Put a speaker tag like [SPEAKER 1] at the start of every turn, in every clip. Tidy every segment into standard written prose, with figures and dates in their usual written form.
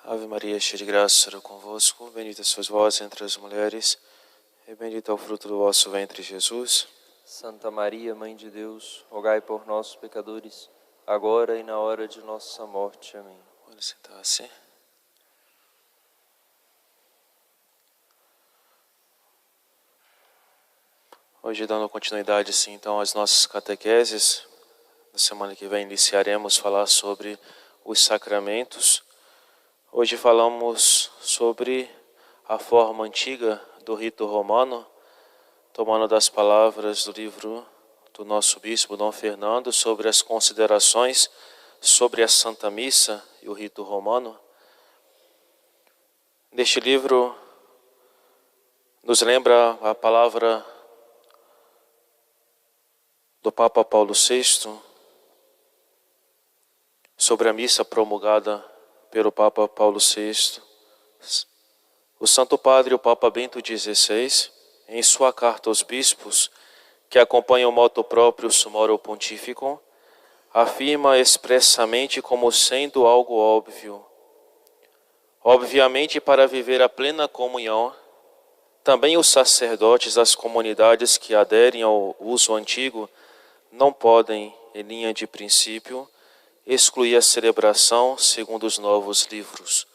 [SPEAKER 1] Ave Maria, cheia de graça, o Senhor é convosco. Bendita sois vós entre as mulheres, e bendito é o fruto do vosso ventre, Jesus.
[SPEAKER 2] Santa Maria, Mãe de Deus, rogai por nós, pecadores, agora e na hora de nossa morte. Amém.
[SPEAKER 1] Pode sentar-se. Hoje, dando continuidade, assim, então, às nossas catequeses, na semana que vem iniciaremos a falar sobre os sacramentos. Hoje falamos sobre a forma antiga do rito romano, tomando das palavras do livro do nosso bispo Dom Fernando sobre as considerações sobre a Santa Missa e o rito romano. Neste livro nos lembra a palavra do Papa Paulo VI sobre a missa promulgada pelo Papa Paulo VI. O Santo Padre, o Papa Bento XVI, em sua carta aos bispos, que acompanha o motu próprio Summorum Pontificum, afirma expressamente como sendo algo óbvio. Obviamente, para viver a plena comunhão, também os sacerdotes das comunidades que aderem ao uso antigo não podem, em linha de princípio, excluir a celebração segundo os novos livros.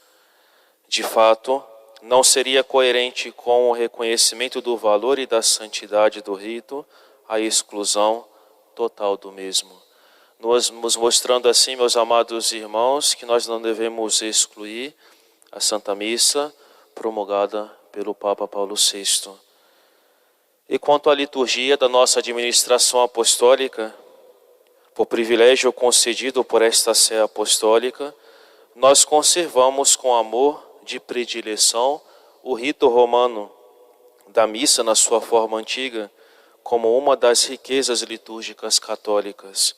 [SPEAKER 1] De fato, não seria coerente com o reconhecimento do valor e da santidade do rito a exclusão total do mesmo. Nos mostrando assim, meus amados irmãos, que nós não devemos excluir a Santa Missa promulgada pelo Papa Paulo VI. E quanto à liturgia da nossa administração apostólica, por privilégio concedido por esta Sé Apostólica, nós conservamos com amor de predileção o rito romano da missa na sua forma antiga, como uma das riquezas litúrgicas católicas.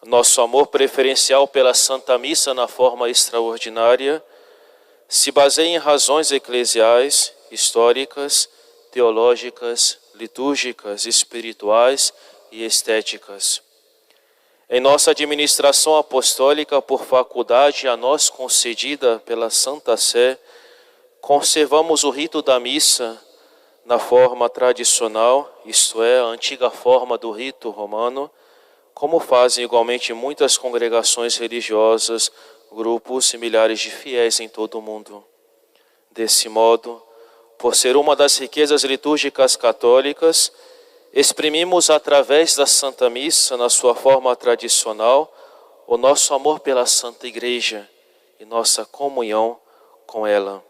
[SPEAKER 1] Nosso amor preferencial pela Santa Missa na forma extraordinária se baseia em razões eclesiais, históricas, teológicas, litúrgicas, espirituais e estéticas. Em nossa administração apostólica, por faculdade a nós concedida pela Santa Sé, conservamos o rito da missa na forma tradicional, isto é, a antiga forma do rito romano, como fazem igualmente muitas congregações religiosas, grupos e milhares de fiéis em todo o mundo. Desse modo, por ser uma das riquezas litúrgicas católicas, exprimimos através da Santa Missa, na sua forma tradicional, o nosso amor pela Santa Igreja e nossa comunhão com ela.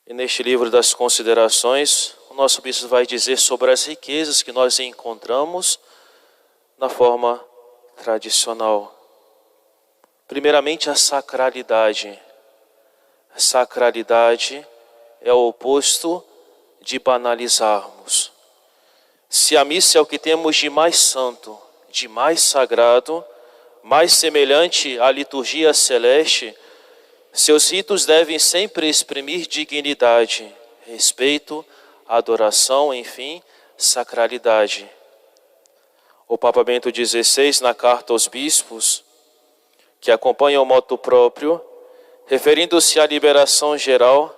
[SPEAKER 1] E neste livro das considerações, o nosso bispo vai dizer sobre as riquezas que nós encontramos na forma tradicional. Primeiramente, a sacralidade. A sacralidade é o oposto de banalizarmos. Se a missa é o que temos de mais santo, de mais sagrado, mais semelhante à liturgia celeste, seus ritos devem sempre exprimir dignidade, respeito, adoração, enfim, sacralidade. O Papa Bento XVI, na carta aos bispos, que acompanha o motu próprio, referindo-se à liberação geral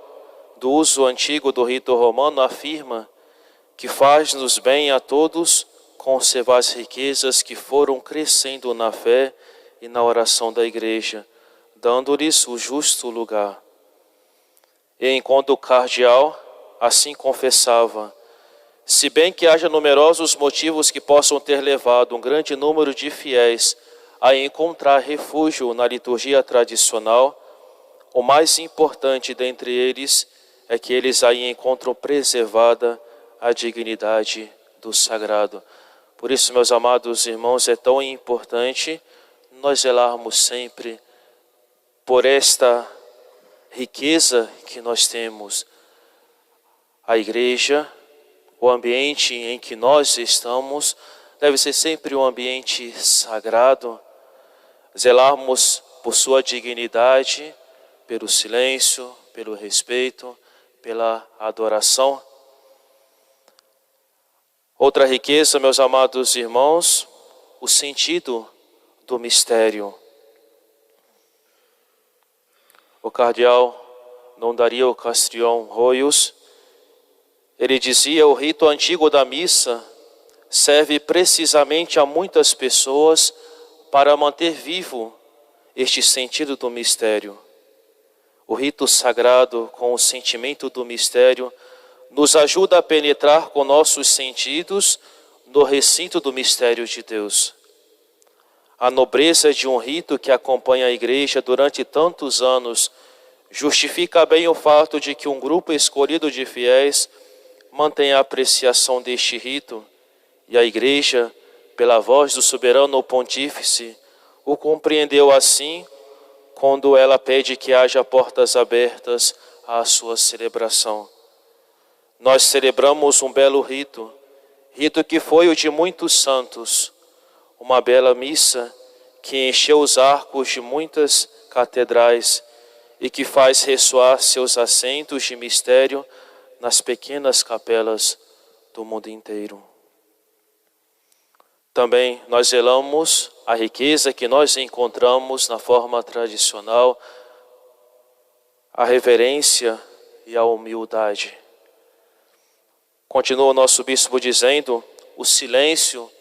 [SPEAKER 1] do uso antigo do rito romano, afirma que faz-nos bem a todos conservar as riquezas que foram crescendo na fé e na oração da Igreja, dando-lhes o justo lugar. E enquanto o cardeal assim confessava: se bem que haja numerosos motivos que possam ter levado um grande número de fiéis a encontrar refúgio na liturgia tradicional, o mais importante dentre eles é que eles aí encontram preservada a dignidade do sagrado. Por isso, meus amados irmãos, é tão importante nós zelarmos sempre por esta riqueza que nós temos. A igreja, o ambiente em que nós estamos, deve ser sempre um ambiente sagrado. Zelarmos por sua dignidade, pelo silêncio, pelo respeito, pela adoração. Outra riqueza, meus amados irmãos, o sentido do mistério. o cardeal Dom Dario Castrillon Royos, ele dizia: o rito antigo da missa serve precisamente a muitas pessoas para manter vivo este sentido do mistério. O rito sagrado, com o sentimento do mistério, nos ajuda a penetrar com nossos sentidos no recinto do mistério de Deus. A nobreza de um rito que acompanha a Igreja durante tantos anos justifica bem o fato de que um grupo escolhido de fiéis mantém a apreciação deste rito, e a Igreja, pela voz do soberano pontífice, o compreendeu assim quando ela pede que haja portas abertas à sua celebração. Nós celebramos um belo rito, rito que foi o de muitos santos, uma bela missa que encheu os arcos de muitas catedrais e que faz ressoar seus assentos de mistério nas pequenas capelas do mundo inteiro. Também nós zelamos a riqueza que nós encontramos na forma tradicional, a reverência e a humildade. Continua o nosso bispo dizendo: o silêncio,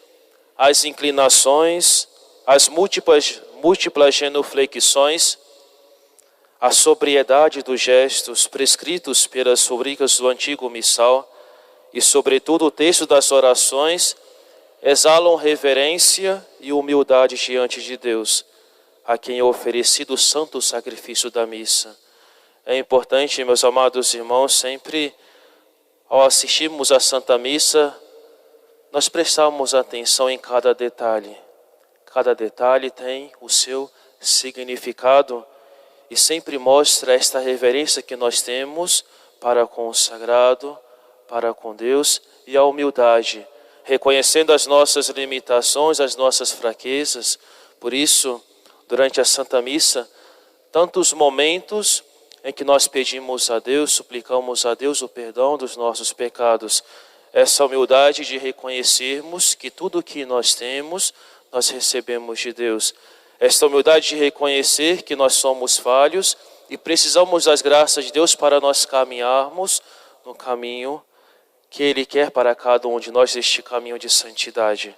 [SPEAKER 1] as inclinações, as múltiplas genuflexões, a sobriedade dos gestos prescritos pelas rubricas do antigo missal e, sobretudo, o texto das orações exalam reverência e humildade diante de Deus, a quem é oferecido o santo sacrifício da missa. É importante, meus amados irmãos, sempre ao assistirmos à Santa Missa, nós prestarmos atenção em cada detalhe. Cada detalhe tem o seu significado e sempre mostra esta reverência que nós temos para com o sagrado, para com Deus, e a humildade, reconhecendo as nossas limitações, as nossas fraquezas. Por isso, durante a Santa Missa, tantos momentos em que nós pedimos a Deus, suplicamos a Deus o perdão dos nossos pecados. Essa humildade de reconhecermos que tudo o que nós temos, nós recebemos de Deus. Esta humildade de reconhecer que nós somos falhos e precisamos das graças de Deus para nós caminharmos no caminho que Ele quer para cada um de nós, este caminho de santidade.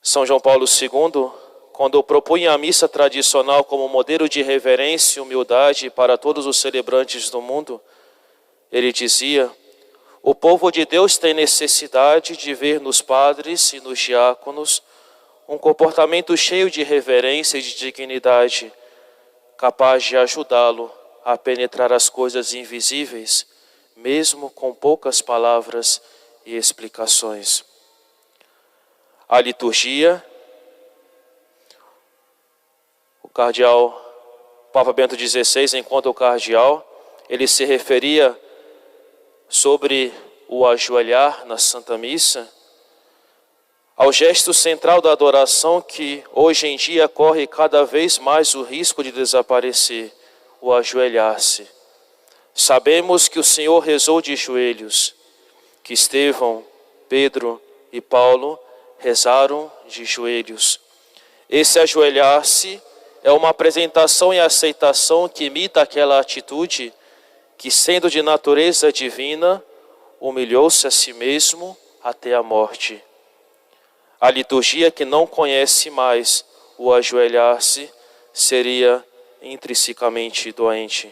[SPEAKER 1] São João Paulo II, quando propunha a missa tradicional como modelo de reverência e humildade para todos os celebrantes do mundo, ele dizia: o povo de Deus tem necessidade de ver nos padres e nos diáconos um comportamento cheio de reverência e de dignidade, capaz de ajudá-lo a penetrar as coisas invisíveis, mesmo com poucas palavras e explicações. A liturgia, o cardeal Papa Bento XVI, enquanto cardeal, ele se referia sobre o ajoelhar na Santa Missa, ao gesto central da adoração que hoje em dia corre cada vez mais o risco de desaparecer, o ajoelhar-se. Sabemos que o Senhor rezou de joelhos, que Estevão, Pedro e Paulo rezaram de joelhos. Esse ajoelhar-se é uma apresentação e aceitação que imita aquela atitude que, sendo de natureza divina, humilhou-se a si mesmo até a morte. A liturgia que não conhece mais o ajoelhar-se seria intrinsecamente doente.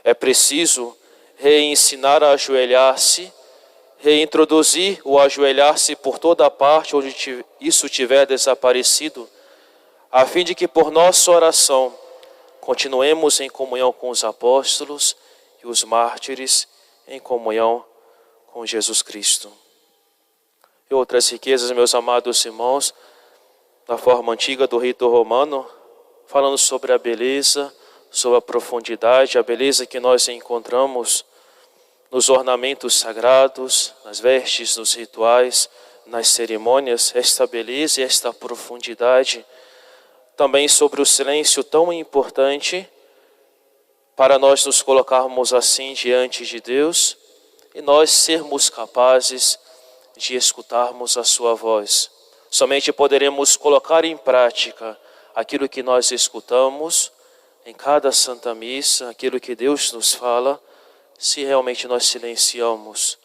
[SPEAKER 1] É preciso reensinar a ajoelhar-se, reintroduzir o ajoelhar-se por toda a parte onde isso tiver desaparecido, a fim de que por nossa oração continuemos em comunhão com os apóstolos e os mártires, em comunhão com Jesus Cristo. E outras riquezas, meus amados irmãos, na forma antiga do rito romano, falando sobre a beleza, sobre a profundidade, a beleza que nós encontramos nos ornamentos sagrados, nas vestes, nos rituais, nas cerimônias, esta beleza e esta profundidade. Também sobre o silêncio tão importante para nós nos colocarmos assim diante de Deus e nós sermos capazes de escutarmos a sua voz. Somente poderemos colocar em prática aquilo que nós escutamos em cada Santa Missa, aquilo que Deus nos fala, se realmente nós silenciamos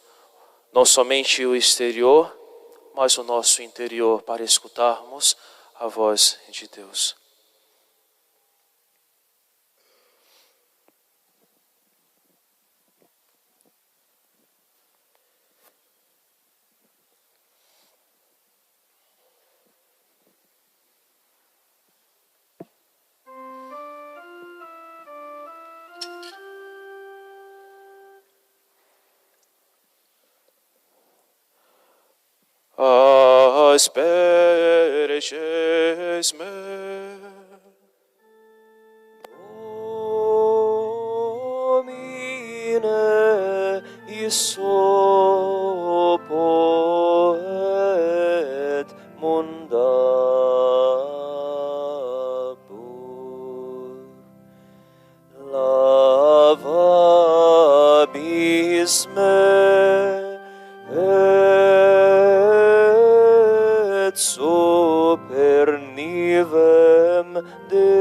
[SPEAKER 1] não somente o exterior, mas o nosso interior para escutarmos a voz de Deus. Asperges me.
[SPEAKER 2] Domine, isopo et mundabur. Lavabis me et super nivem de